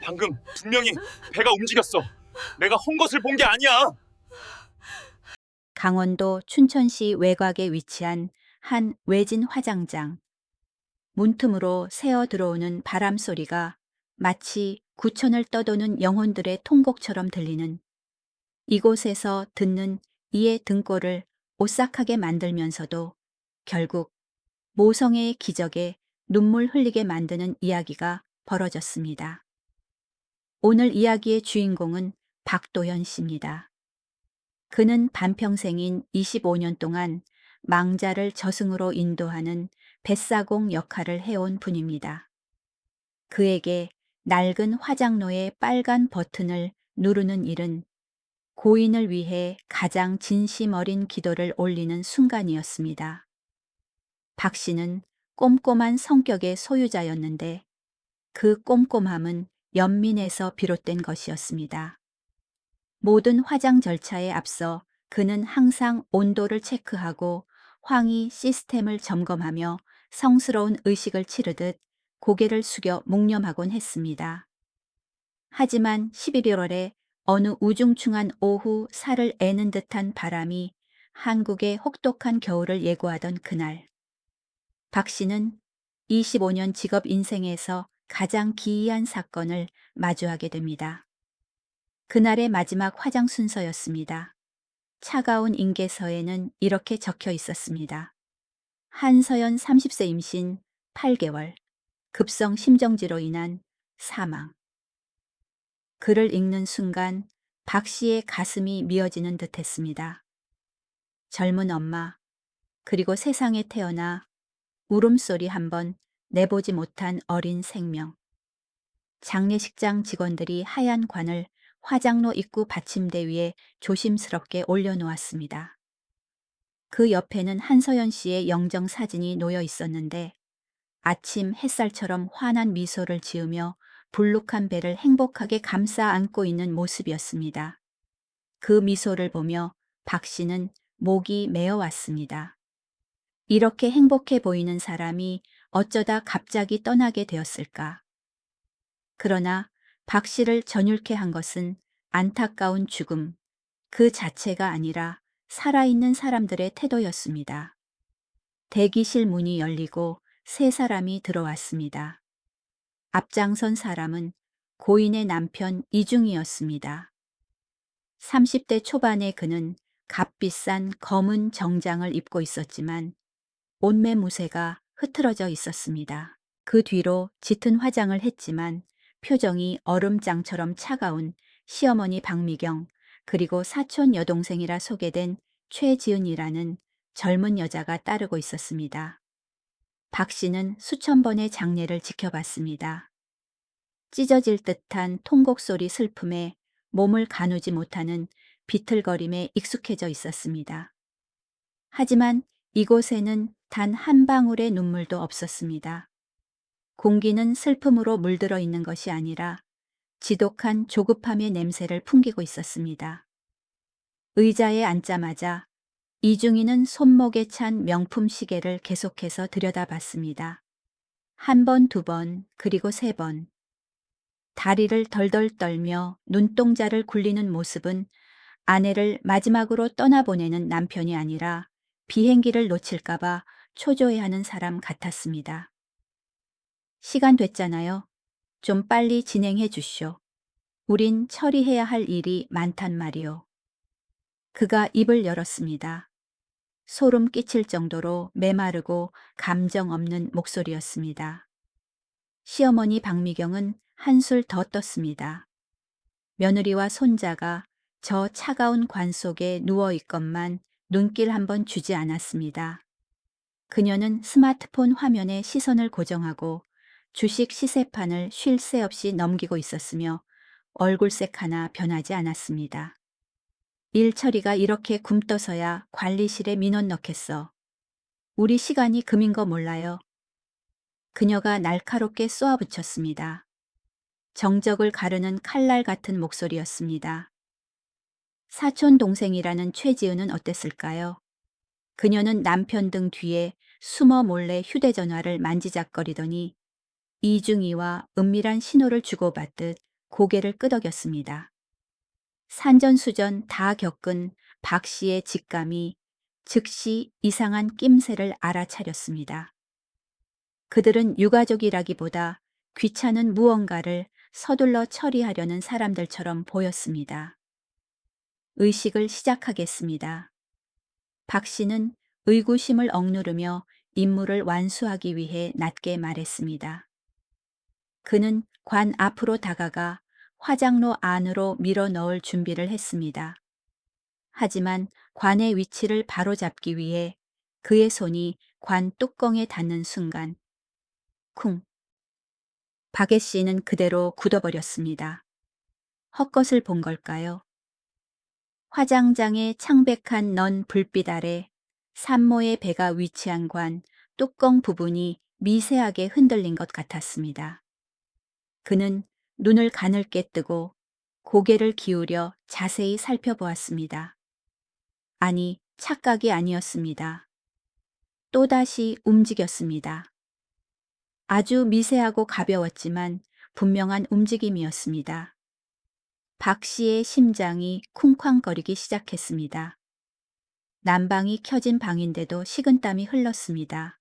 방금 분명히 배가 움직였어. 내가 헛 것을 본 게 아니야. 강원도 춘천시 외곽에 위치한 한 외진 화장장. 문틈으로 새어 들어오는 바람 소리가 마치 구천을 떠도는 영혼들의 통곡처럼 들리는, 이곳에서 듣는 이의 등골을 오싹하게 만들면서도 결국 모성애의 기적에 눈물 흘리게 만드는 이야기가 벌어졌습니다. 오늘 이야기의 주인공은 박도현 씨입니다. 그는 반평생인 25년 동안 망자를 저승으로 인도하는 뱃사공 역할을 해온 분입니다. 그에게 낡은 화장로의 빨간 버튼을 누르는 일은 고인을 위해 가장 진심 어린 기도를 올리는 순간이었습니다. 박 씨는 꼼꼼한 성격의 소유자였는데 그 꼼꼼함은 연민에서 비롯된 것이었습니다. 모든 화장 절차에 앞서 그는 항상 온도를 체크하고 황이 시스템을 점검하며 성스러운 의식을 치르듯 고개를 숙여 묵념하곤 했습니다. 하지만 11월에 어느 우중충한 오후 살을 애는 듯한 바람이 한국의 혹독한 겨울을 예고하던 그날, 박 씨는 25년 직업 인생에서 가장 기이한 사건을 마주하게 됩니다. 그날의 마지막 화장 순서였습니다. 차가운 인계서에는 이렇게 적혀 있었습니다. 한서연 30세 임신 8개월, 급성 심정지로 인한 사망. 글을 읽는 순간 박 씨의 가슴이 미어지는 듯 했습니다. 젊은 엄마, 그리고 세상에 태어나 울음소리 한번 내보지 못한 어린 생명. 장례식장 직원들이 하얀 관을 화장로 입구 받침대 위에 조심스럽게 올려놓았습니다. 그 옆에는 한서연 씨의 영정 사진이 놓여 있었는데 아침 햇살처럼 환한 미소를 지으며 불룩한 배를 행복하게 감싸 안고 있는 모습이었습니다. 그 미소를 보며 박 씨는 목이 메어왔습니다. 이렇게 행복해 보이는 사람이 어쩌다 갑자기 떠나게 되었을까? 그러나 박 씨를 전율케 한 것은 안타까운 죽음 그 자체가 아니라 살아있는 사람들의 태도였습니다. 대기실 문이 열리고 세 사람이 들어왔습니다. 앞장선 사람은 고인의 남편 이중이었습니다. 30대 초반의 그는 값비싼 검은 정장을 입고 있었지만 옷매 무새가 흐트러져 있었습니다. 그 뒤로 짙은 화장을 했지만 표정이 얼음장처럼 차가운 시어머니 박미경, 그리고 사촌 여동생이라 소개된 최지은이라는 젊은 여자가 따르고 있었습니다. 박 씨는 수천 번의 장례를 지켜봤습니다. 찢어질 듯한 통곡 소리 슬픔에 몸을 가누지 못하는 비틀거림에 익숙해져 있었습니다. 하지만 이곳에는 단 한 방울의 눈물도 없었습니다. 공기는 슬픔으로 물들어 있는 것이 아니라 지독한 조급함의 냄새를 풍기고 있었습니다. 의자에 앉자마자 이중이는 손목에 찬 명품 시계를 계속해서 들여다봤습니다. 한 번, 두 번, 그리고 세 번. 다리를 덜덜 떨며 눈동자를 굴리는 모습은 아내를 마지막으로 떠나보내는 남편이 아니라 비행기를 놓칠까봐 초조해하는 사람 같았습니다. 시간 됐잖아요. 좀 빨리 진행해 주시오. 우린 처리해야 할 일이 많단 말이오. 그가 입을 열었습니다. 소름 끼칠 정도로 메마르고 감정 없는 목소리였습니다. 시어머니 박미경은 한술 더 떴습니다. 며느리와 손자가 저 차가운 관 속에 누워 있건만 눈길 한번 주지 않았습니다. 그녀는 스마트폰 화면에 시선을 고정하고 주식 시세판을 쉴 새 없이 넘기고 있었으며 얼굴색 하나 변하지 않았습니다. 일 처리가 이렇게 굼떠서야 관리실에 민원 넣겠어. 우리 시간이 금인 거 몰라요. 그녀가 날카롭게 쏘아붙였습니다. 정적을 가르는 칼날 같은 목소리였습니다. 사촌 동생이라는 최지은은 어땠을까요? 그녀는 남편 등 뒤에 숨어 몰래 휴대전화를 만지작거리더니 이중이와 은밀한 신호를 주고받듯 고개를 끄덕였습니다. 산전수전 다 겪은 박 씨의 직감이 즉시 이상한 낌새를 알아차렸습니다. 그들은 유가족이라기보다 귀찮은 무언가를 서둘러 처리하려는 사람들처럼 보였습니다. 의식을 시작하겠습니다. 박 씨는 의구심을 억누르며 임무를 완수하기 위해 낮게 말했습니다. 그는 관 앞으로 다가가 화장로 안으로 밀어 넣을 준비를 했습니다. 하지만 관의 위치를 바로잡기 위해 그의 손이 관 뚜껑에 닿는 순간 쿵! 박애 씨는 그대로 굳어버렸습니다. 헛것을 본 걸까요? 화장장의 창백한 넌 불빛 아래 산모의 배가 위치한 관 뚜껑 부분이 미세하게 흔들린 것 같았습니다. 그는 눈을 가늘게 뜨고 고개를 기울여 자세히 살펴보았습니다. 아니, 착각이 아니었습니다. 또다시 움직였습니다. 아주 미세하고 가벼웠지만 분명한 움직임이었습니다. 박 씨의 심장이 쿵쾅거리기 시작했습니다. 난방이 켜진 방인데도 식은땀이 흘렀습니다.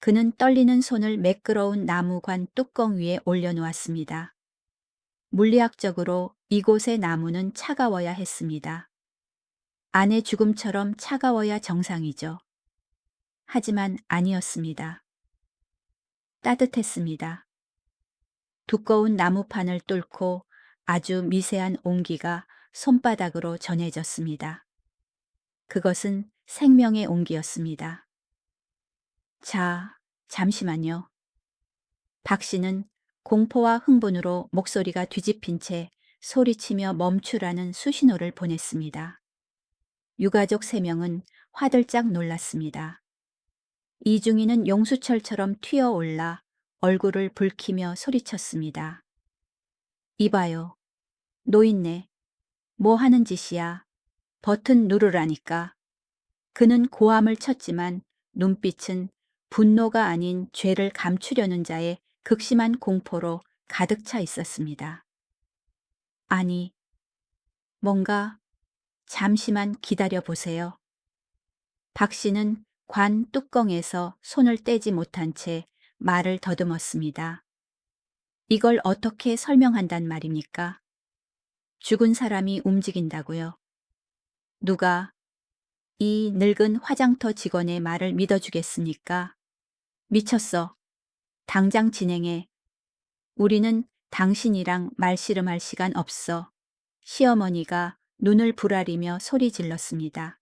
그는 떨리는 손을 매끄러운 나무관 뚜껑 위에 올려놓았습니다. 물리학적으로 이곳의 나무는 차가워야 했습니다. 안의 죽음처럼 차가워야 정상이죠. 하지만 아니었습니다. 따뜻했습니다. 두꺼운 나무판을 뚫고 아주 미세한 온기가 손바닥으로 전해졌습니다. 그것은 생명의 온기였습니다. 자, 잠시만요. 박 씨는 공포와 흥분으로 목소리가 뒤집힌 채 소리치며 멈추라는 수신호를 보냈습니다. 유가족 3명은 화들짝 놀랐습니다. 이중이는 용수철처럼 튀어올라 얼굴을 붉히며 소리쳤습니다. 이봐요. 노인네. 뭐 하는 짓이야. 버튼 누르라니까. 그는 고함을 쳤지만 눈빛은 분노가 아닌 죄를 감추려는 자의 극심한 공포로 가득 차 있었습니다. 아니, 뭔가 잠시만 기다려 보세요. 박 씨는 관 뚜껑에서 손을 떼지 못한 채 말을 더듬었습니다. 이걸 어떻게 설명한단 말입니까? 죽은 사람이 움직인다고요. 누가 이 늙은 화장터 직원의 말을 믿어주겠습니까? 미쳤어. 당장 진행해. 우리는 당신이랑 말씨름할 시간 없어. 시어머니가 눈을 부라리며 소리 질렀습니다.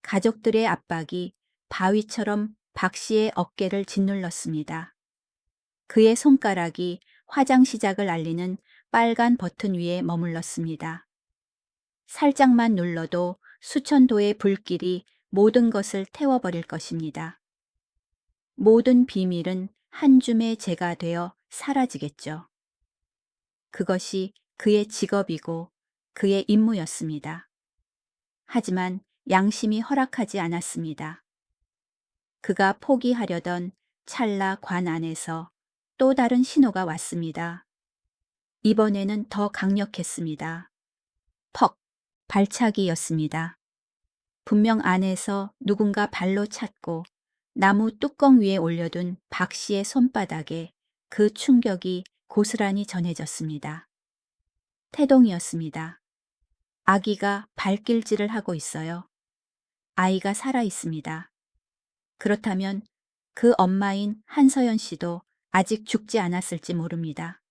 가족들의 압박이 바위처럼 박 씨의 어깨를 짓눌렀습니다. 그의 손가락이 화장 시작을 알리는 빨간 버튼 위에 머물렀습니다. 살짝만 눌러도 수천 도의 불길이 모든 것을 태워버릴 것입니다. 모든 비밀은 한 줌의 재가 되어 사라지겠죠. 그것이 그의 직업이고 그의 임무였습니다. 하지만 양심이 허락하지 않았습니다. 그가 포기하려던 찰나 관 안에서 또 다른 신호가 왔습니다. 이번에는 더 강력했습니다. 퍽! 발차기였습니다. 분명 안에서 누군가 발로 찼고 나무 뚜껑 위에 올려둔 박 씨의 손바닥에 그 충격이 고스란히 전해졌습니다. 태동이었습니다. 아기가 발길질을 하고 있어요. 아이가 살아 있습니다. 그렇다면 그 엄마인 한서연 씨도 아직 죽지 않았을지 모릅니다.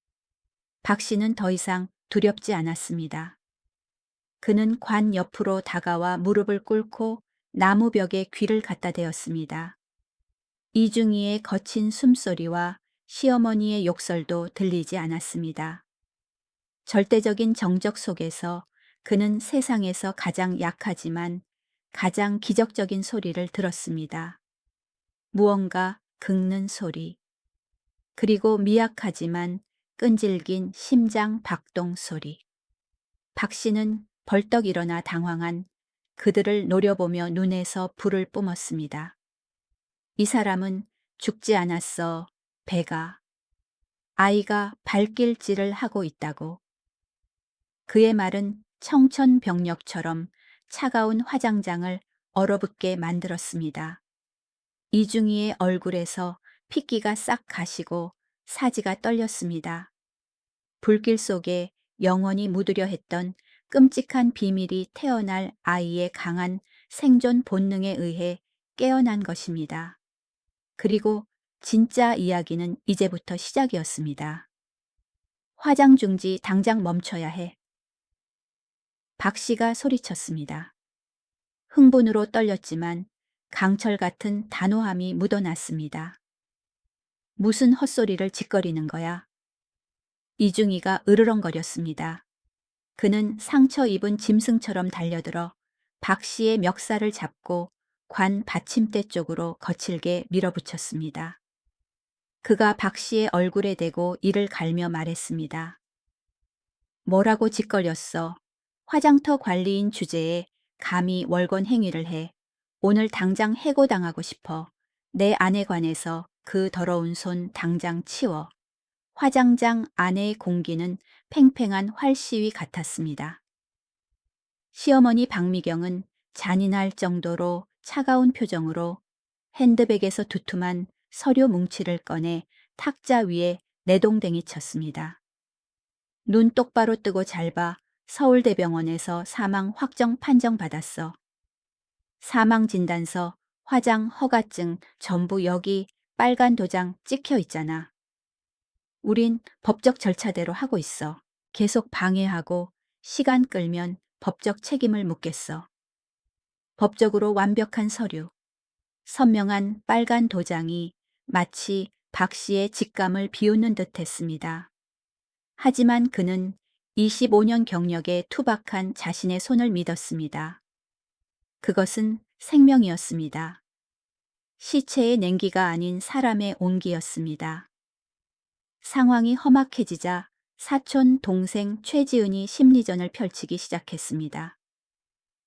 박 씨는 더 이상 두렵지 않았습니다. 그는 관 옆으로 다가와 무릎을 꿇고 나무벽에 귀를 갖다 대었습니다. 이중이의 거친 숨소리와 시어머니의 욕설도 들리지 않았습니다. 절대적인 정적 속에서 그는 세상에서 가장 약하지만 가장 기적적인 소리를 들었습니다. 무언가 긁는 소리, 그리고 미약하지만 끈질긴 심장 박동 소리. 박 씨는 벌떡 일어나 당황한 그들을 노려보며 눈에서 불을 뿜었습니다. 이 사람은 죽지 않았어, 배가. 아이가 발길질을 하고 있다고. 그의 말은 청천벽력처럼 차가운 화장장을 얼어붙게 만들었습니다. 이중희의 얼굴에서 핏기가 싹 가시고 사지가 떨렸습니다. 불길 속에 영원히 묻으려 했던 끔찍한 비밀이 태어날 아이의 강한 생존 본능에 의해 깨어난 것입니다. 그리고 진짜 이야기는 이제부터 시작이었습니다. 화장 중지 당장 멈춰야 해. 박 씨가 소리쳤습니다. 흥분으로 떨렸지만 강철 같은 단호함이 묻어났습니다. 무슨 헛소리를 짓거리는 거야? 이중희가 으르렁거렸습니다. 그는 상처 입은 짐승처럼 달려들어 박 씨의 멱살을 잡고 관 받침대 쪽으로 거칠게 밀어붙였습니다. 그가 박 씨의 얼굴에 대고 이를 갈며 말했습니다. 뭐라고 짓거렸어? 화장터 관리인 주제에 감히 월권 행위를 해. 오늘 당장 해고당하고 싶어. 내 아내 관해서 그 더러운 손 당장 치워. 화장장 안의 공기는 팽팽한 활시위 같았습니다. 시어머니 박미경은 잔인할 정도로 차가운 표정으로 핸드백에서 두툼한 서류 뭉치를 꺼내 탁자 위에 내동댕이 쳤습니다. 눈 똑바로 뜨고 잘 봐. 서울대병원에서 사망 확정 판정 받았어. 사망 진단서, 화장 허가증 전부 여기 빨간 도장 찍혀 있잖아. 우린 법적 절차대로 하고 있어. 계속 방해하고 시간 끌면 법적 책임을 묻겠어. 법적으로 완벽한 서류, 선명한 빨간 도장이 마치 박 씨의 직감을 비웃는 듯 했습니다. 하지만 그는 25년 경력에 투박한 자신의 손을 믿었습니다. 그것은 생명이었습니다. 시체의 냉기가 아닌 사람의 온기였습니다. 상황이 험악해지자 사촌 동생 최지은이 심리전을 펼치기 시작했습니다.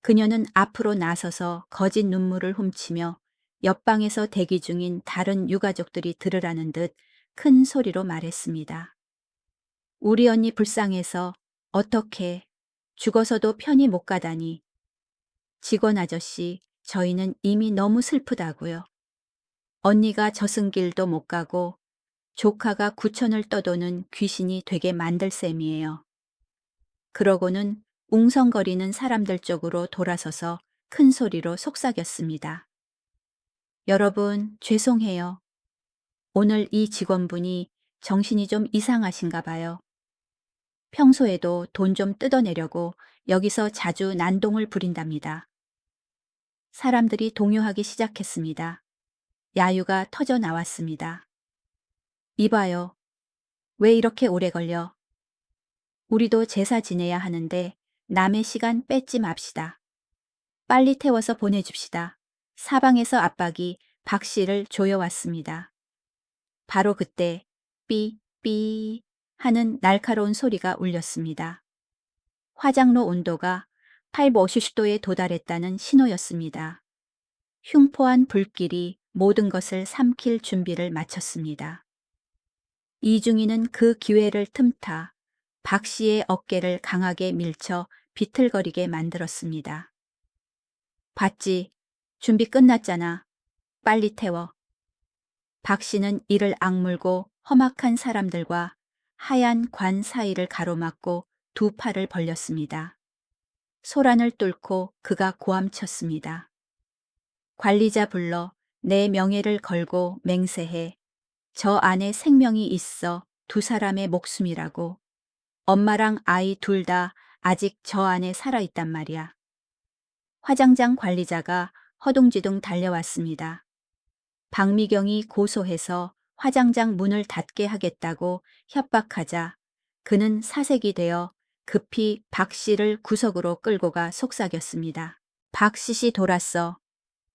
그녀는 앞으로 나서서 거짓 눈물을 훔치며 옆방에서 대기 중인 다른 유가족들이 들으라는 듯 큰 소리로 말했습니다. 우리 언니 불쌍해서 어떻게 죽어서도 편히 못 가다니. 직원 아저씨, 저희는 이미 너무 슬프다고요. 언니가 저승길도 못 가고 조카가 구천을 떠도는 귀신이 되게 만들 셈이에요. 그러고는 웅성거리는 사람들 쪽으로 돌아서서 큰 소리로 속삭였습니다. 여러분, 죄송해요. 오늘 이 직원분이 정신이 좀 이상하신가 봐요. 평소에도 돈 좀 뜯어내려고 여기서 자주 난동을 부린답니다. 사람들이 동요하기 시작했습니다. 야유가 터져 나왔습니다. 이봐요. 왜 이렇게 오래 걸려? 우리도 제사 지내야 하는데 남의 시간 뺏지 맙시다. 빨리 태워서 보내줍시다. 사방에서 압박이 박 씨를 조여왔습니다. 바로 그때 삐 하는 날카로운 소리가 울렸습니다. 화장로 온도가 850도에 도달했다는 신호였습니다. 흉포한 불길이 모든 것을 삼킬 준비를 마쳤습니다. 이중희는 그 기회를 틈타 박 씨의 어깨를 강하게 밀쳐 비틀거리게 만들었습니다. 봤지? 준비 끝났잖아. 빨리 태워. 박 씨는 이를 악물고 험악한 사람들과 하얀 관 사이를 가로막고 두 팔을 벌렸습니다. 소란을 뚫고 그가 고함쳤습니다. 관리자 불러 내 명예를 걸고 맹세해. 저 안에 생명이 있어 두 사람의 목숨이라고. 엄마랑 아이 둘 다 아직 저 안에 살아있단 말이야. 화장장 관리자가 허둥지둥 달려왔습니다. 박미경이 고소해서 화장장 문을 닫게 하겠다고 협박하자 그는 사색이 되어 급히 박 씨를 구석으로 끌고 가 속삭였습니다. 박 씨 돌았어.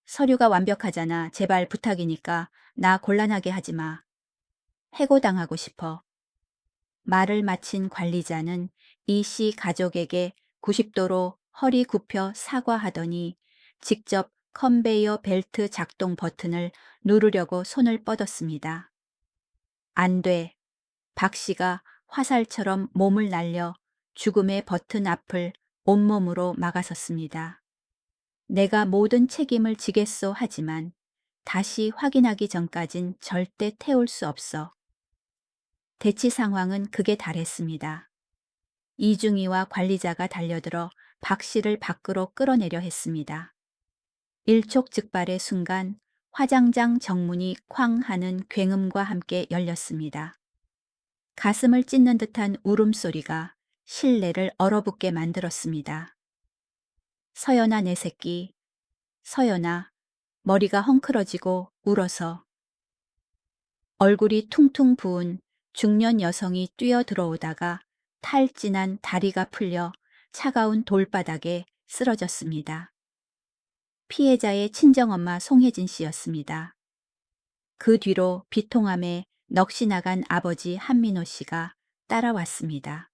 서류가 완벽하잖아. 제발 부탁이니까 나 곤란하게 하지 마. 해고당하고 싶어. 말을 마친 관리자는 이 씨 가족에게 90도로 허리 굽혀 사과하더니 직접 컨베이어 벨트 작동 버튼을 누르려고 손을 뻗었습니다. 안 돼. 박 씨가 화살처럼 몸을 날려 죽음의 버튼 앞을 온몸으로 막아섰습니다. 내가 모든 책임을 지겠소 하지만 다시 확인하기 전까진 절대 태울 수 없어. 대치 상황은 극에 달했습니다. 이중희와 관리자가 달려들어 박 씨를 밖으로 끌어내려 했습니다. 일촉즉발의 순간 화장장 정문이 쾅 하는 굉음과 함께 열렸습니다. 가슴을 찢는 듯한 울음소리가 실내를 얼어붙게 만들었습니다. 서연아 내 새끼, 서연아. 머리가 헝클어지고 울어서 얼굴이 퉁퉁 부은 중년 여성이 뛰어 들어오다가 탈진한 다리가 풀려 차가운 돌바닥에 쓰러졌습니다. 피해자의 친정엄마 송혜진 씨였습니다. 그 뒤로 비통함에 넋이 나간 아버지 한민호 씨가 따라왔습니다.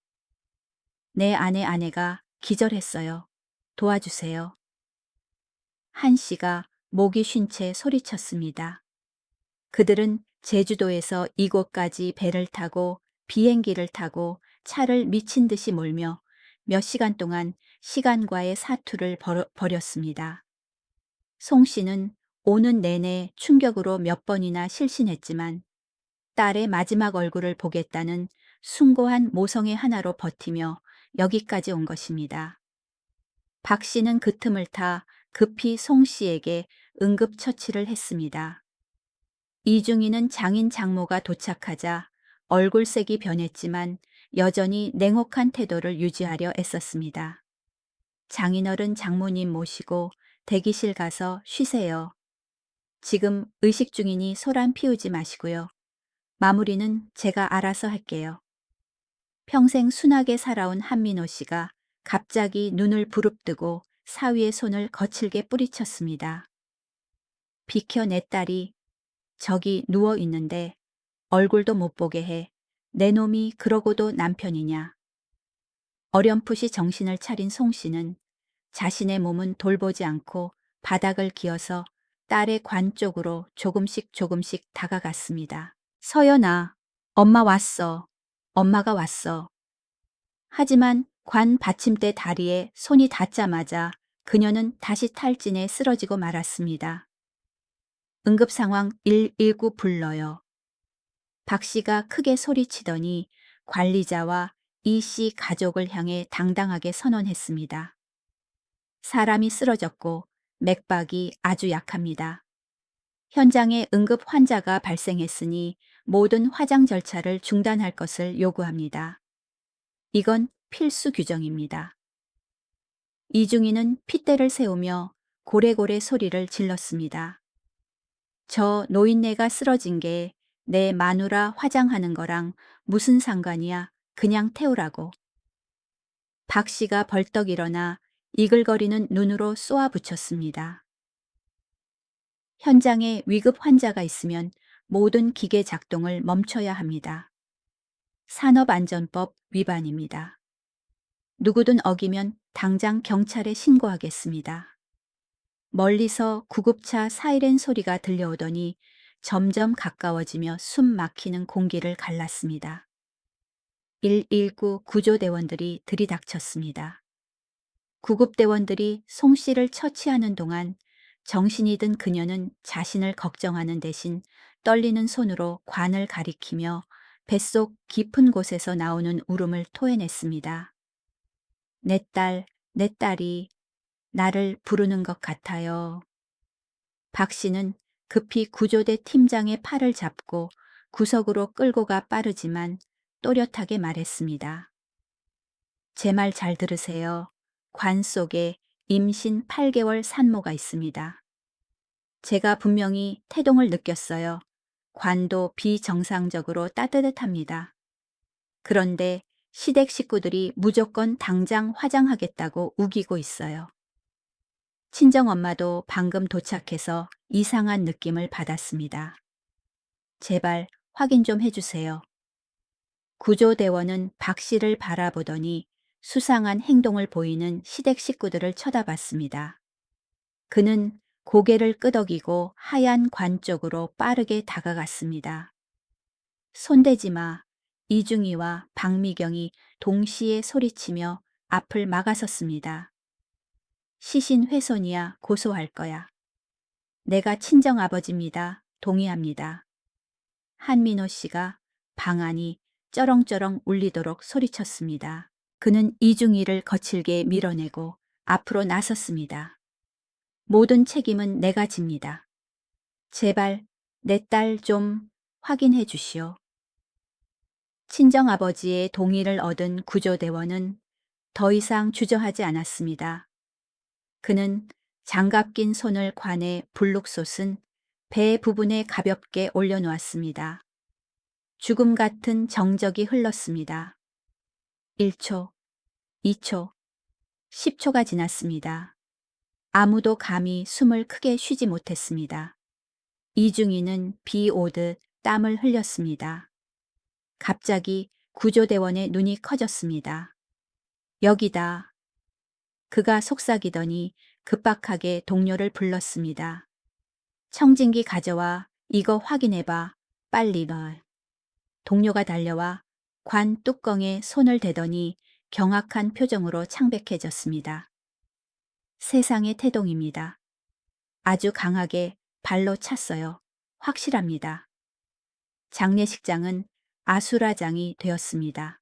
내 아내가 기절했어요. 도와주세요. 한 씨가 목이 쉰 채 소리쳤습니다. 그들은 제주도에서 이곳까지 배를 타고 비행기를 타고 차를 미친 듯이 몰며 몇 시간 동안 시간과의 사투를 벌였습니다. 송 씨는 오는 내내 충격으로 몇 번이나 실신했지만 딸의 마지막 얼굴을 보겠다는 숭고한 모성애 하나로 버티며 여기까지 온 것입니다. 박 씨는 그 틈을 타 급히 송 씨에게 응급처치를 했습니다. 이중희는 장인 장모가 도착하자 얼굴색이 변했지만 여전히 냉혹한 태도를 유지하려 애썼습니다. 장인어른 장모님 모시고 대기실 가서 쉬세요. 지금 의식 중이니 소란 피우지 마시고요. 마무리는 제가 알아서 할게요. 평생 순하게 살아온 한민호 씨가 갑자기 눈을 부릅뜨고 사위의 손을 거칠게 뿌리쳤습니다. 비켜 내 딸이 저기 누워 있는데 얼굴도 못 보게 해. 내 놈이 그러고도 남편이냐. 어렴풋이 정신을 차린 송 씨는 자신의 몸은 돌보지 않고 바닥을 기어서 딸의 관 쪽으로 조금씩 다가갔습니다. 서연아, 엄마 왔어. 엄마가 왔어. 하지만 관 받침대 다리에 손이 닿자마자 그녀는 다시 탈진해 쓰러지고 말았습니다. 응급상황 119 불러요. 박 씨가 크게 소리치더니 관리자와 이 씨 가족을 향해 당당하게 선언했습니다. 사람이 쓰러졌고 맥박이 아주 약합니다. 현장에 응급 환자가 발생했으니 모든 화장 절차를 중단할 것을 요구합니다. 이건 필수 규정입니다. 이중희는 핏대를 세우며 고래고래 소리를 질렀습니다. 저 노인네가 쓰러진 게 내 마누라 화장하는 거랑 무슨 상관이야. 그냥 태우라고. 박 씨가 벌떡 일어나 이글거리는 눈으로 쏘아붙였습니다. 현장에 위급 환자가 있으면 모든 기계 작동을 멈춰야 합니다. 산업안전법 위반입니다. 누구든 어기면 당장 경찰에 신고하겠습니다. 멀리서 구급차 사이렌 소리가 들려오더니 점점 가까워지며 숨 막히는 공기를 갈랐습니다. 119 구조대원들이 들이닥쳤습니다. 구급대원들이 송 씨를 처치하는 동안 정신이 든 그녀는 자신을 걱정하는 대신 떨리는 손으로 관을 가리키며 뱃속 깊은 곳에서 나오는 울음을 토해냈습니다. 내 딸이 나를 부르는 것 같아요. 박 씨는 급히 구조대 팀장의 팔을 잡고 구석으로 끌고 가 빠르지만 또렷하게 말했습니다. 제 말 잘 들으세요. 관 속에 임신 8개월 산모가 있습니다. 제가 분명히 태동을 느꼈어요. 관도 비정상적으로 따뜻합니다. 그런데 시댁 식구들이 무조건 당장 화장하겠다고 우기고 있어요. 친정엄마도 방금 도착해서 이상한 느낌을 받았습니다. 제발 확인 좀 해주세요. 구조대원은 박 씨를 바라보더니 수상한 행동을 보이는 시댁 식구들을 쳐다봤습니다. 그는 고개를 끄덕이고 하얀 관 쪽으로 빠르게 다가갔습니다. 손대지 마. 이중희와 박미경이 동시에 소리치며 앞을 막아섰습니다. 시신 훼손이야 고소할 거야. 내가 친정아버지입니다. 동의합니다. 한민호 씨가 방 안이 쩌렁쩌렁 울리도록 소리쳤습니다. 그는 이중희를 거칠게 밀어내고 앞으로 나섰습니다. 모든 책임은 내가 집니다. 제발 내 딸 좀 확인해 주시오. 친정아버지의 동의를 얻은 구조대원은 더 이상 주저하지 않았습니다. 그는 장갑 낀 손을 관에 불룩 솟은 배 부분에 가볍게 올려놓았습니다. 죽음 같은 정적이 흘렀습니다. 1초, 2초, 10초가 지났습니다. 아무도 감히 숨을 크게 쉬지 못했습니다. 이중희는 비 오듯 땀을 흘렸습니다. 갑자기 구조대원의 눈이 커졌습니다. 여기다. 그가 속삭이더니 급박하게 동료를 불렀습니다. 청진기 가져와 이거 확인해봐. 빨리 너. 동료가 달려와 관 뚜껑에 손을 대더니 경악한 표정으로 창백해졌습니다. 세상의 태동입니다. 아주 강하게 발로 찼어요. 확실합니다. 장례식장은 아수라장이 되었습니다.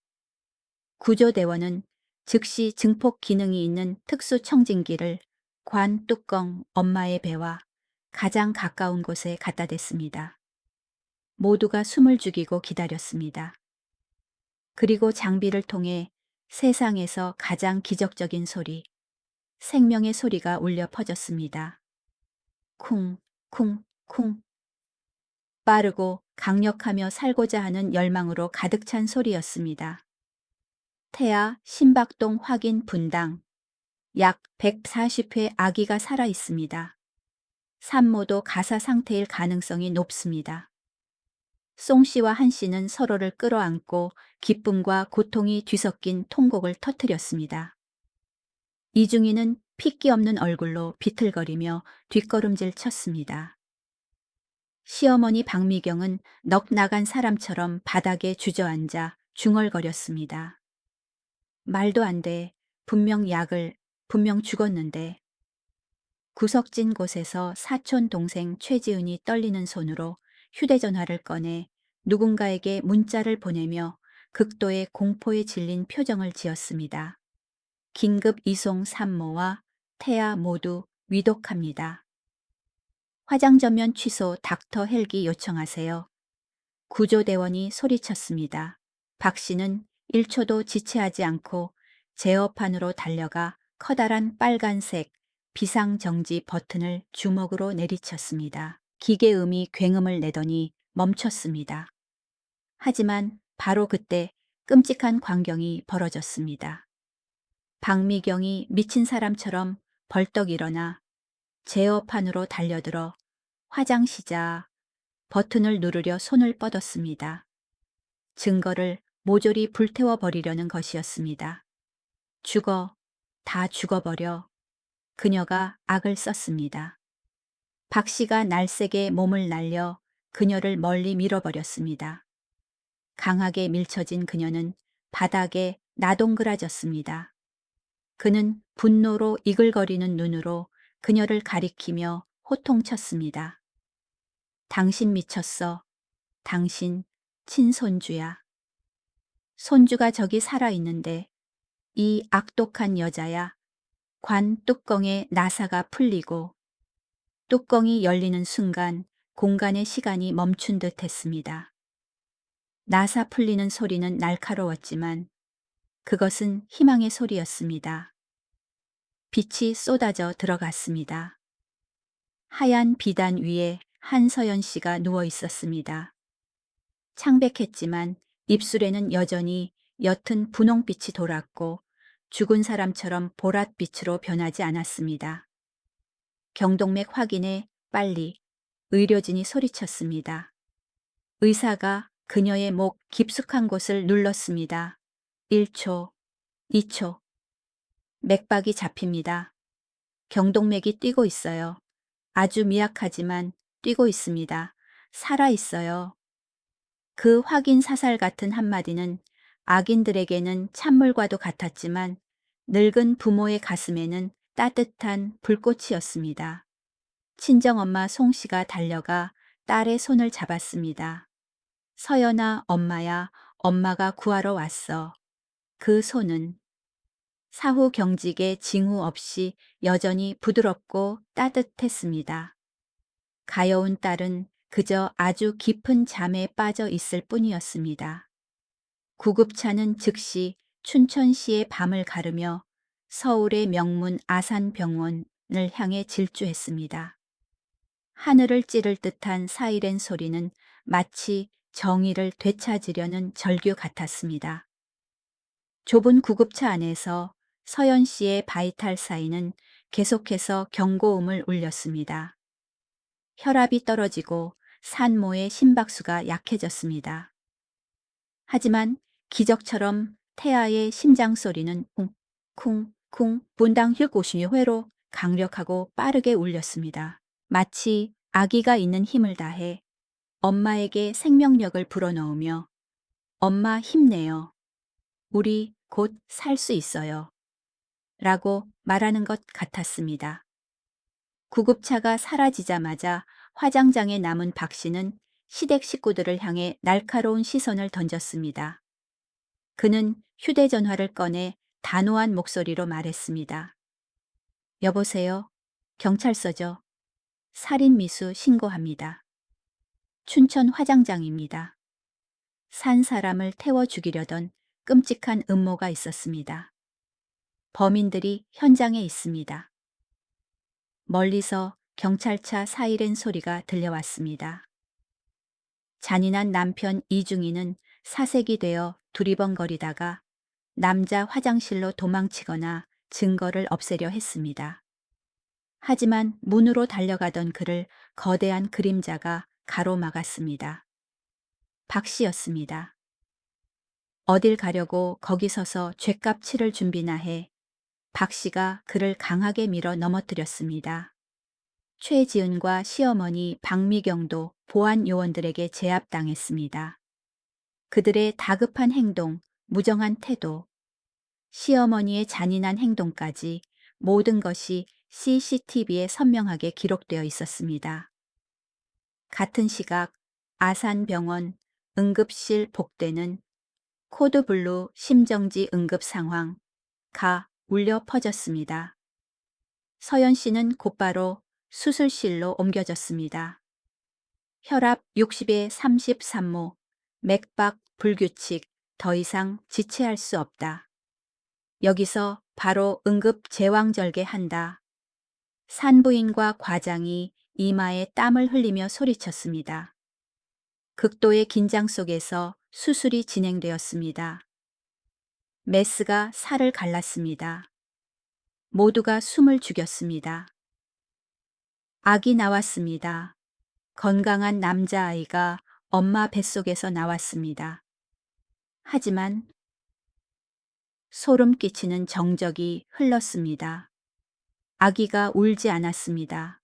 구조대원은 즉시 증폭 기능이 있는 특수 청진기를 관 뚜껑 엄마의 배와 가장 가까운 곳에 갖다 댔습니다. 모두가 숨을 죽이고 기다렸습니다. 그리고 장비를 통해 세상에서 가장 기적적인 소리, 생명의 소리가 울려 퍼졌습니다. 쿵, 쿵, 쿵. 빠르고 강력하며 살고자 하는 열망으로 가득 찬 소리였습니다. 태아 심박동 확인 분당. 약 140회 아기가 살아 있습니다. 산모도 가사 상태일 가능성이 높습니다. 송 씨와 한 씨는 서로를 끌어안고 기쁨과 고통이 뒤섞인 통곡을 터뜨렸습니다. 이중희는 핏기 없는 얼굴로 비틀거리며 뒷걸음질 쳤습니다. 시어머니 박미경은 넋 나간 사람처럼 바닥에 주저앉아 중얼거렸습니다. 말도 안 돼. 분명 죽었는데. 구석진 곳에서 사촌 동생 최지은이 떨리는 손으로 휴대전화를 꺼내 누군가에게 문자를 보내며 극도의 공포에 질린 표정을 지었습니다. 긴급 이송 산모와 태아 모두 위독합니다. 화장 전면 취소 닥터 헬기 요청하세요. 구조대원이 소리쳤습니다. 박 씨는 1초도 지체하지 않고 제어판으로 달려가 커다란 빨간색 비상정지 버튼을 주먹으로 내리쳤습니다. 기계음이 굉음을 내더니 멈췄습니다. 하지만 바로 그때 끔찍한 광경이 벌어졌습니다. 박미경이 미친 사람처럼 벌떡 일어나 제어판으로 달려들어 화장 시작 버튼을 누르려 손을 뻗었습니다. 증거를 모조리 불태워 버리려는 것이었습니다. 죽어, 다 죽어버려. 그녀가 악을 썼습니다. 박 씨가 날쌔게 몸을 날려 그녀를 멀리 밀어버렸습니다. 강하게 밀쳐진 그녀는 바닥에 나동그라졌습니다. 그는 분노로 이글거리는 눈으로 그녀를 가리키며 호통쳤습니다. 당신 미쳤어. 당신 친손주야. 손주가 저기 살아있는데 이 악독한 여자야. 관 뚜껑에 나사가 풀리고 뚜껑이 열리는 순간 공간의 시간이 멈춘 듯 했습니다. 나사 풀리는 소리는 날카로웠지만 그것은 희망의 소리였습니다. 빛이 쏟아져 들어갔습니다. 하얀 비단 위에 한서연 씨가 누워 있었습니다. 창백했지만 입술에는 여전히 옅은 분홍빛이 돌았고 죽은 사람처럼 보랏빛으로 변하지 않았습니다. 경동맥 확인에 빨리 의료진이 소리쳤습니다. 의사가 그녀의 목 깊숙한 곳을 눌렀습니다. 1초, 2초. 맥박이 잡힙니다. 경동맥이 뛰고 있어요. 아주 미약하지만 뛰고 있습니다. 살아 있어요. 그 확인 사살 같은 한마디는 악인들에게는 찬물과도 같았지만 늙은 부모의 가슴에는 따뜻한 불꽃이었습니다. 친정엄마 송씨가 달려가 딸의 손을 잡았습니다. 서연아, 엄마야, 엄마가 구하러 왔어. 그 손은 사후 경직의 징후 없이 여전히 부드럽고 따뜻했습니다. 가여운 딸은 그저 아주 깊은 잠에 빠져 있을 뿐이었습니다. 구급차는 즉시 춘천시의 밤을 가르며 서울의 명문 아산병원을 향해 질주했습니다. 하늘을 찌를 듯한 사이렌 소리는 마치 정의를 되찾으려는 절규 같았습니다. 좁은 구급차 안에서 서연 씨의 바이탈 사인은 계속해서 경고음을 울렸습니다. 혈압이 떨어지고 산모의 심박수가 약해졌습니다. 하지만 기적처럼 태아의 심장 소리는 쿵쿵쿵 분당 150회로 강력하고 빠르게 울렸습니다. 마치 아기가 있는 힘을 다해 엄마에게 생명력을 불어넣으며 엄마 힘내요. 우리 곧 살 수 있어요. 라고 말하는 것 같았습니다. 구급차가 사라지자마자 화장장에 남은 박 씨는 시댁 식구들을 향해 날카로운 시선을 던졌습니다. 그는 휴대전화를 꺼내 단호한 목소리로 말했습니다. 여보세요? 경찰서죠? 살인미수 신고합니다. 춘천 화장장입니다. 산 사람을 태워 죽이려던 끔찍한 음모가 있었습니다. 범인들이 현장에 있습니다. 멀리서 경찰차 사이렌 소리가 들려왔습니다. 잔인한 남편 이중희는 사색이 되어 두리번거리다가 남자 화장실로 도망치거나 증거를 없애려 했습니다. 하지만 문으로 달려가던 그를 거대한 그림자가 가로막았습니다. 박 씨였습니다. 어딜 가려고 거기 서서 죗값 치를 준비나 해. 박 씨가 그를 강하게 밀어 넘어뜨렸습니다. 최지은과 시어머니 박미경도 보안 요원들에게 제압당했습니다. 그들의 다급한 행동, 무정한 태도, 시어머니의 잔인한 행동까지 모든 것이 CCTV에 선명하게 기록되어 있었습니다. 같은 시각 아산병원 응급실 복대는 코드블루 심정지 응급 상황가 울려 퍼졌습니다. 서연 씨는 곧바로 수술실로 옮겨졌습니다. 혈압 60에 33모, 맥박 불규칙, 더 이상 지체할 수 없다. 여기서 바로 응급 제왕절개한다. 산부인과 과장이 이마에 땀을 흘리며 소리쳤습니다. 극도의 긴장 속에서 수술이 진행되었습니다. 메스가 살을 갈랐습니다. 모두가 숨을 죽였습니다. 아기 나왔습니다. 건강한 남자아이가 엄마 뱃속에서 나왔습니다. 하지만 소름 끼치는 정적이 흘렀습니다. 아기가 울지 않았습니다.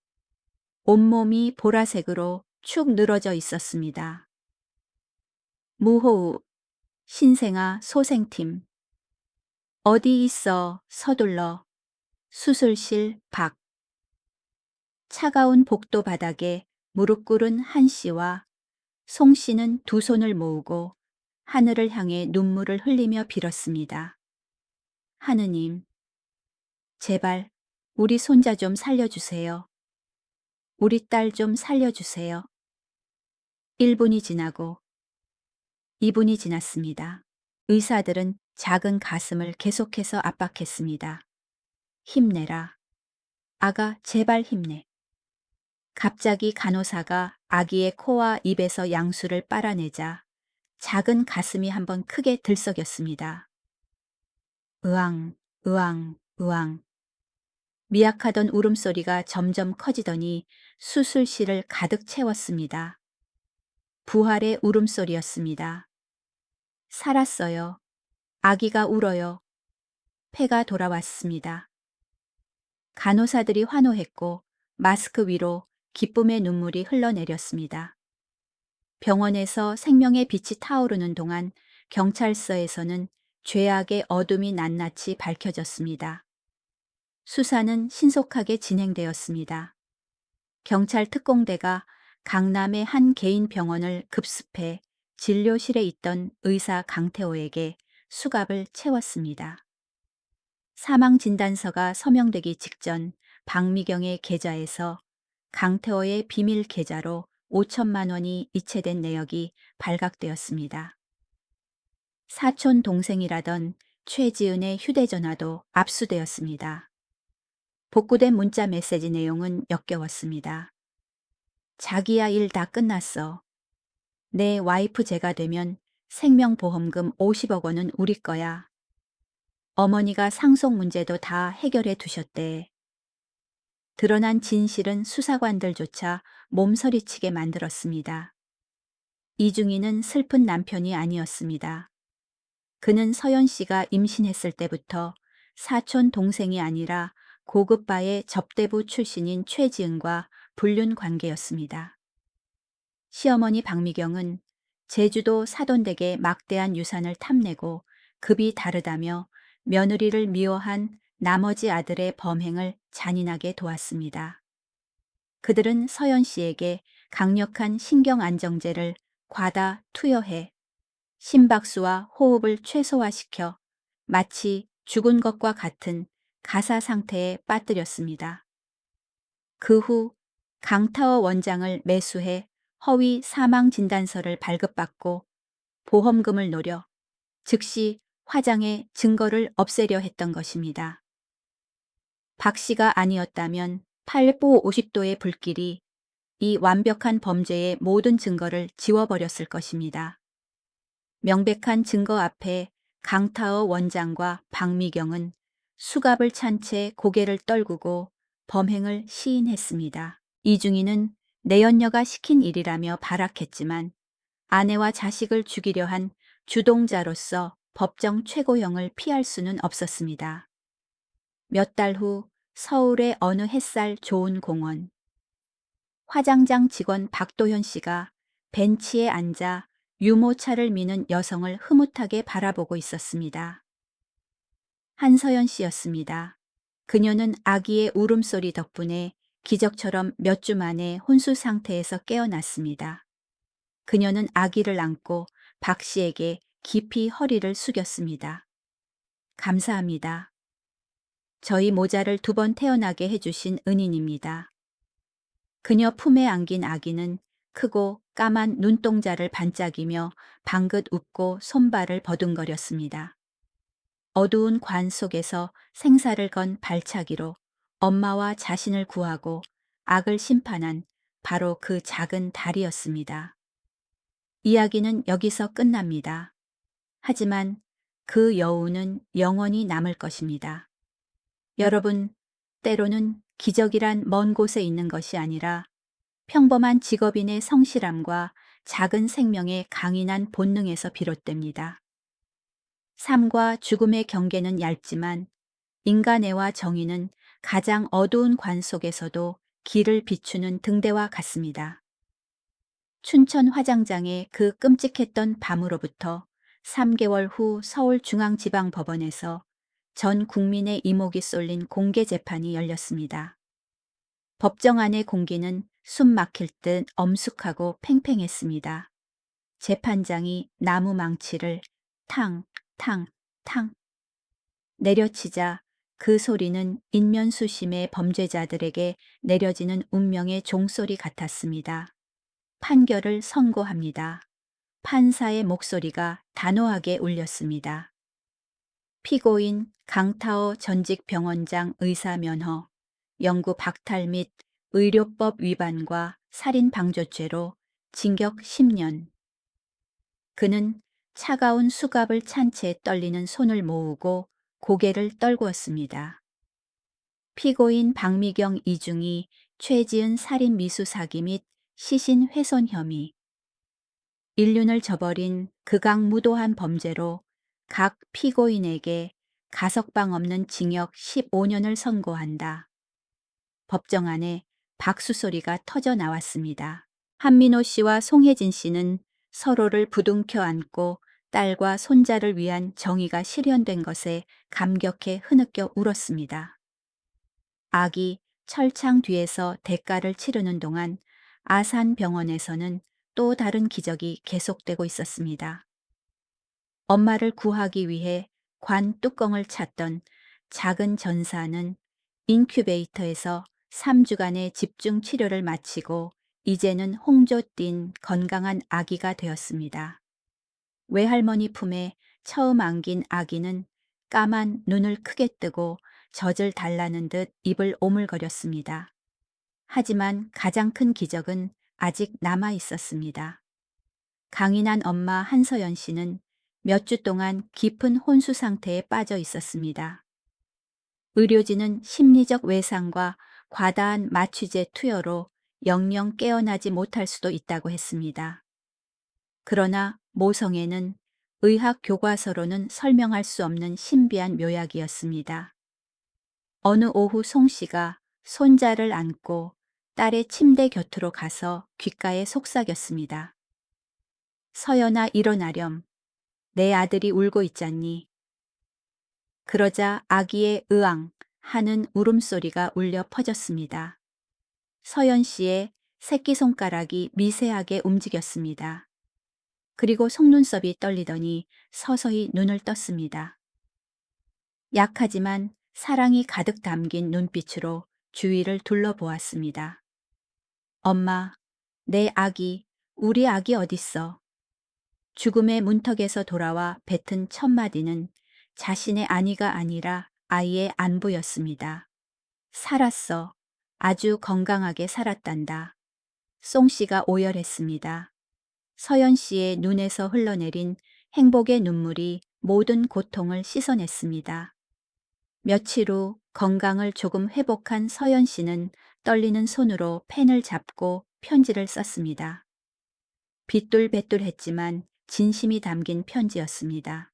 온몸이 보라색으로 축 늘어져 있었습니다. 무호흡, 신생아 소생팀. 어디 있어, 서둘러. 수술실 밖. 차가운 복도 바닥에 무릎 꿇은 한 씨와 송 씨는 두 손을 모으고 하늘을 향해 눈물을 흘리며 빌었습니다. 하느님, 제발 우리 손자 좀 살려주세요. 우리 딸 좀 살려주세요. 1분이 지나고 2분이 지났습니다. 의사들은 작은 가슴을 계속해서 압박했습니다. 힘내라. 아가, 제발 힘내. 갑자기 간호사가 아기의 코와 입에서 양수를 빨아내자 작은 가슴이 한번 크게 들썩였습니다. 으앙, 으앙, 으앙. 미약하던 울음소리가 점점 커지더니 수술실을 가득 채웠습니다. 부활의 울음소리였습니다. 살았어요. 아기가 울어요. 폐가 돌아왔습니다. 간호사들이 환호했고 마스크 위로 기쁨의 눈물이 흘러내렸습니다. 병원에서 생명의 빛이 타오르는 동안 경찰서에서는 죄악의 어둠이 낱낱이 밝혀졌습니다. 수사는 신속하게 진행되었습니다. 경찰 특공대가 강남의 한 개인 병원을 급습해 진료실에 있던 의사 강태호에게 수갑을 채웠습니다. 사망 진단서가 서명되기 직전 박미경의 계좌에서 강태호의 비밀 계좌로 5천만 원이 이체된 내역이 발각되었습니다. 사촌 동생이라던 최지은의 휴대전화도 압수되었습니다. 복구된 문자 메시지 내용은 역겨웠습니다. 자기야, 일 다 끝났어. 내 와이프 제가 되면 생명보험금 50억 원은 우리 거야. 어머니가 상속 문제도 다 해결해 두셨대. 드러난 진실은 수사관들조차 몸서리치게 만들었습니다. 이중희는 슬픈 남편이 아니었습니다. 그는 서연 씨가 임신했을 때부터 사촌 동생이 아니라 고급바의 접대부 출신인 최지은과 불륜 관계였습니다. 시어머니 박미경은 제주도 사돈댁의 막대한 유산을 탐내고 급이 다르다며 며느리를 미워한 나머지 아들의 범행을 잔인하게 도왔습니다. 그들은 서연 씨에게 강력한 신경안정제를 과다 투여해 심박수와 호흡을 최소화시켜 마치 죽은 것과 같은 가사 상태에 빠뜨렸습니다. 그 후 강타워 원장을 매수해 허위 사망 진단서를 발급받고 보험금을 노려 즉시 화장의 증거를 없애려 했던 것입니다. 박 씨가 아니었다면 8보 50도의 불길이 이 완벽한 범죄의 모든 증거를 지워버렸을 것입니다. 명백한 증거 앞에 강타어 원장과 박미경은 수갑을 찬 채 고개를 떨구고 범행을 시인했습니다. 이중희는 내연녀가 시킨 일이라며 발악했지만 아내와 자식을 죽이려 한 주동자로서 법정 최고형을 피할 수는 없었습니다. 몇 달 후 서울의 어느 햇살 좋은 공원. 화장장 직원 박도현 씨가 벤치에 앉아 유모차를 미는 여성을 흐뭇하게 바라보고 있었습니다. 한서연 씨였습니다. 그녀는 아기의 울음소리 덕분에 기적처럼 몇 주 만에 혼수 상태에서 깨어났습니다. 그녀는 아기를 안고 박 씨에게 깊이 허리를 숙였습니다. 감사합니다. 저희 모자를 2번 태어나게 해주신 은인입니다. 그녀 품에 안긴 아기는 크고 까만 눈동자를 반짝이며 방긋 웃고 손발을 버둥거렸습니다. 어두운 관 속에서 생사를 건 발차기로 엄마와 자신을 구하고 악을 심판한 바로 그 작은 달이었습니다. 이야기는 여기서 끝납니다. 하지만 그 여우는 영원히 남을 것입니다. 여러분, 때로는 기적이란 먼 곳에 있는 것이 아니라 평범한 직업인의 성실함과 작은 생명의 강인한 본능에서 비롯됩니다. 삶과 죽음의 경계는 얇지만 인간애와 정의는 가장 어두운 관 속에서도 길을 비추는 등대와 같습니다. 춘천 화장장의 그 끔찍했던 밤으로부터 3개월 후 서울중앙지방법원에서 전 국민의 이목이 쏠린 공개 재판이 열렸습니다. 법정 안의 공기는 숨 막힐 듯 엄숙하고 팽팽했습니다. 재판장이 나무 망치를 탕, 탕, 탕 내려치자 그 소리는 인면수심의 범죄자들에게 내려지는 운명의 종소리 같았습니다. 판결을 선고합니다. 판사의 목소리가 단호하게 울렸습니다. 피고인 강타오 전직 병원장 의사 면허, 영구 박탈 및 의료법 위반과 살인 방조죄로 징역 10년. 그는 차가운 수갑을 찬 채 떨리는 손을 모으고 고개를 떨구었습니다. 피고인 박미경 이중희 최지은 살인 미수 사기 및 시신 훼손 혐의. 인륜을 저버린 극악무도한 범죄로 각 피고인에게 가석방 없는 징역 15년을 선고한다. 법정 안에 박수 소리가 터져 나왔습니다. 한민호 씨와 송혜진 씨는 서로를 부둥켜 안고 딸과 손자를 위한 정의가 실현된 것에 감격해 흐느껴 울었습니다. 아기 철창 뒤에서 대가를 치르는 동안 아산병원에서는 또 다른 기적이 계속되고 있었습니다. 엄마를 구하기 위해 관 뚜껑을 찾던 작은 전사는 인큐베이터에서 3주간의 집중 치료를 마치고 이제는 홍조 띤 건강한 아기가 되었습니다. 외할머니 품에 처음 안긴 아기는 까만 눈을 크게 뜨고 젖을 달라는 듯 입을 오물거렸습니다. 하지만 가장 큰 기적은 아직 남아 있었습니다. 강인한 엄마 한서연 씨는 몇 주 동안 깊은 혼수 상태에 빠져 있었습니다. 의료진은 심리적 외상과 과다한 마취제 투여로 영영 깨어나지 못할 수도 있다고 했습니다. 그러나 모성애는 의학 교과서로는 설명할 수 없는 신비한 묘약이었습니다. 어느 오후 송 씨가 손자를 안고 딸의 침대 곁으로 가서 귓가에 속삭였습니다. 서연아 일어나렴. 내 아들이 울고 있잖니. 그러자 아기의 으앙 하는 울음소리가 울려 퍼졌습니다. 서연 씨의 새끼손가락이 미세하게 움직였습니다. 그리고 속눈썹이 떨리더니 서서히 눈을 떴습니다. 약하지만 사랑이 가득 담긴 눈빛으로 주위를 둘러보았습니다. 엄마, 내 아기, 우리 아기 어딨어? 죽음의 문턱에서 돌아와 뱉은 첫 마디는 자신의 아니가 아니라 아이의 안부였습니다. 살았어. 아주 건강하게 살았단다. 송 씨가 오열했습니다. 서연 씨의 눈에서 흘러내린 행복의 눈물이 모든 고통을 씻어냈습니다. 며칠 후 건강을 조금 회복한 서연 씨는 떨리는 손으로 펜을 잡고 편지를 썼습니다. 빗돌뱉돌했지만 진심이 담긴 편지였습니다.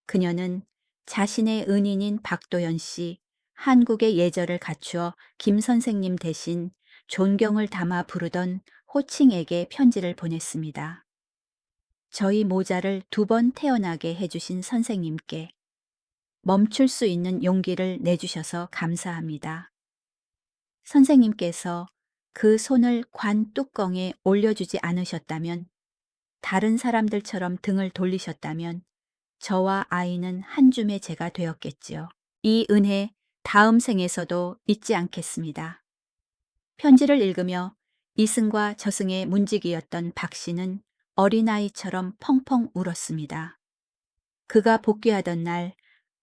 그녀는 자신의 은인인 박도연 씨, 한국의 예절을 갖추어 김 선생님 대신 존경을 담아 부르던 호칭에게 편지를 보냈습니다. 저희 모자를 2번 태어나게 해주신 선생님께 멈출 수 있는 용기를 내주셔서 감사합니다. 선생님께서 그 손을 관 뚜껑에 올려주지 않으셨다면, 다른 사람들처럼 등을 돌리셨다면 저와 아이는 한 줌의 재가 되었겠지요. 이 은혜 다음 생에서도 잊지 않겠습니다. 편지를 읽으며 이승과 저승의 문지기였던 박 씨는 어린아이처럼 펑펑 울었습니다. 그가 복귀하던 날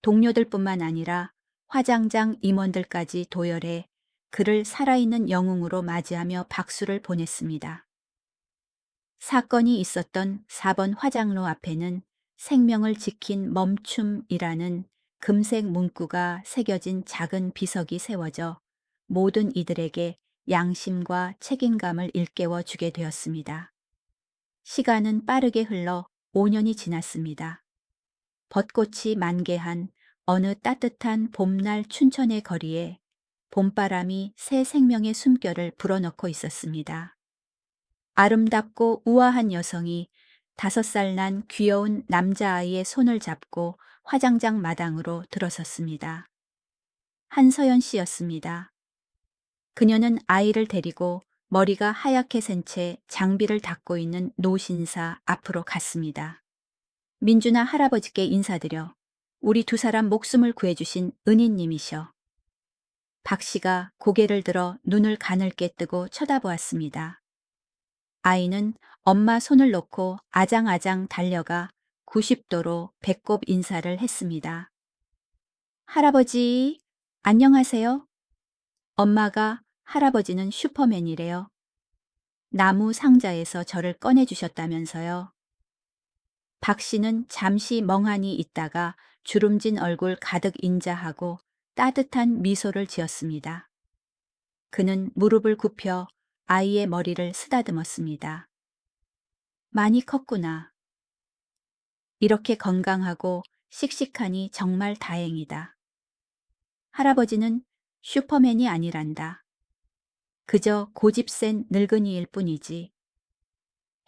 동료들뿐만 아니라 화장장 임원들까지 도열해 그를 살아있는 영웅으로 맞이하며 박수를 보냈습니다. 사건이 있었던 4번 화장로 앞에는 생명을 지킨 멈춤이라는 금색 문구가 새겨진 작은 비석이 세워져 모든 이들에게 양심과 책임감을 일깨워 주게 되었습니다. 시간은 빠르게 흘러 5년이 지났습니다. 벚꽃이 만개한 어느 따뜻한 봄날 춘천의 거리에 봄바람이 새 생명의 숨결을 불어넣고 있었습니다. 아름답고 우아한 여성이 5살 난 귀여운 남자아이의 손을 잡고 화장장 마당으로 들어섰습니다. 한서연 씨였습니다. 그녀는 아이를 데리고 머리가 하얗게 센 채 장비를 닦고 있는 노신사 앞으로 갔습니다. 민준아 할아버지께 인사드려. 우리 2사람 목숨을 구해주신 은인님이셔. 박 씨가 고개를 들어 눈을 가늘게 뜨고 쳐다보았습니다. 아이는 엄마 손을 놓고 아장아장 달려가 90도로 배꼽 인사를 했습니다. 할아버지, 안녕하세요. 엄마가 할아버지는 슈퍼맨이래요. 나무 상자에서 저를 꺼내주셨다면서요. 박 씨는 잠시 멍하니 있다가 주름진 얼굴 가득 인자하고 따뜻한 미소를 지었습니다. 그는 무릎을 굽혀 아이의 머리를 쓰다듬었습니다. 많이 컸구나. 이렇게 건강하고 씩씩하니 정말 다행이다. 할아버지는 슈퍼맨이 아니란다. 그저 고집센 늙은이일 뿐이지.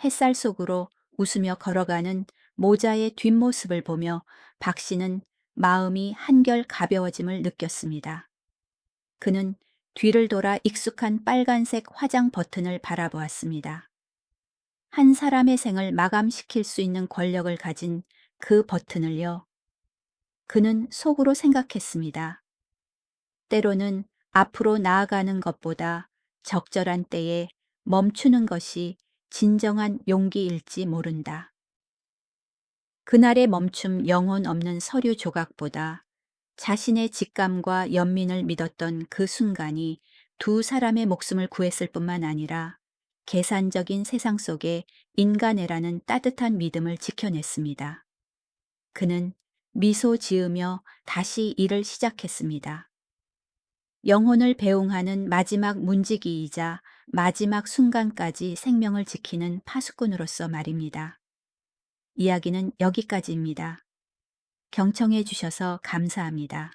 햇살 속으로 웃으며 걸어가는 모자의 뒷모습을 보며 박 씨는 마음이 한결 가벼워짐을 느꼈습니다. 그는 뒤를 돌아 익숙한 빨간색 화장 버튼을 바라보았습니다. 한 사람의 생을 마감시킬 수 있는 권력을 가진 그 버튼을요. 그는 속으로 생각했습니다. 때로는 앞으로 나아가는 것보다 적절한 때에 멈추는 것이 진정한 용기일지 모른다. 그날의 멈춤 영혼 없는 서류 조각보다 자신의 직감과 연민을 믿었던 그 순간이 두 사람의 목숨을 구했을 뿐만 아니라 계산적인 세상 속에 인간애라는 따뜻한 믿음을 지켜냈습니다. 그는 미소 지으며 다시 일을 시작했습니다. 영혼을 배웅하는 마지막 문지기이자 마지막 순간까지 생명을 지키는 파수꾼으로서 말입니다. 이야기는 여기까지입니다. 경청해 주셔서 감사합니다.